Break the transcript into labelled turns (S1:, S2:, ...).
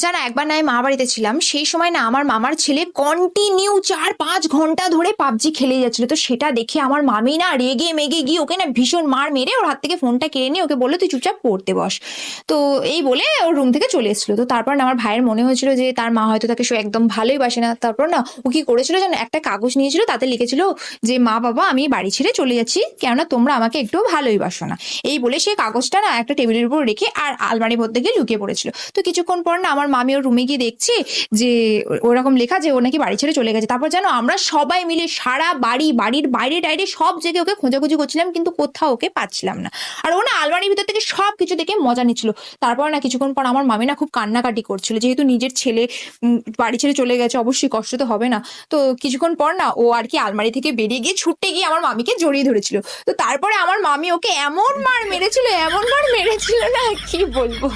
S1: জানো, একবার না আমি মা বাড়িতে ছিলাম, সেই সময় না আমার মামার ছেলে কন্টিনিউ 4-5 ঘন্টা ধরে পাবজি খেলে যাচ্ছিল। তো সেটা দেখে আমার মামি না রেগে মেগে গিয়ে ওকে না ভীষণ মার মেরে ওর হাত থেকে ফোনটা কেড়ে নিয়ে ওকে বললো তুই চুপচাপ পড়তে বস। তো এই বলে ওর রুম থেকে চলে এসেছিল। তো তারপর না আমার ভাইয়ের মনে হয়েছিল যে তার মা হয়তো তাকে একদম ভালোই বাসে না। তারপর না ও কি করেছিল যেন, একটা কাগজ নিয়েছিল, তাতে লিখেছিল যে মা বাবা আমি বাড়ি ছেড়ে চলে যাচ্ছি, কেননা তোমরা আমাকে একটু ভালোই বাসো না। এই বলে সে কাগজটা না একটা টেবিলের উপর রেখে আর আলমারির মধ্যে গিয়ে লুকিয়ে পড়েছিল। তো কিছুক্ষণ পর না আমার মামি ওর রুমে গিয়ে দেখছি যে ওরকম লেখা যে ও নাকি বাড়ি ছেড়ে চলে গেছে। তারপর জানো আমরা সবাই মিলে সারা বাড়ির বাইরে টাইরে সব জায়গায় ওকে খোঁজাখুঁজি করছিলাম, কিন্তু কোথাও ওকে পাচ্ছিলাম না। আর ও না আলমারির ভিতর থেকে সব কিছু দেখে মজা নিচ্ছিল। তারপর না কিছুক্ষণ পর আমার মামি না খুব কান্নাকাটি করছিল, যেহেতু নিজের ছেলে বাড়ি ছেড়ে চলে গেছে, অবশ্যই কষ্ট তো হবে না। তো কিছুক্ষণ পর না ও আর কি আলমারি থেকে বেরিয়ে গিয়ে ছুটতে গিয়ে আমার মামিকে জড়িয়ে ধরেছিল। তো তারপরে আমার মামি ওকে এমন মার মেরেছিল, এমন মার মেরেছিল না কি বলবো।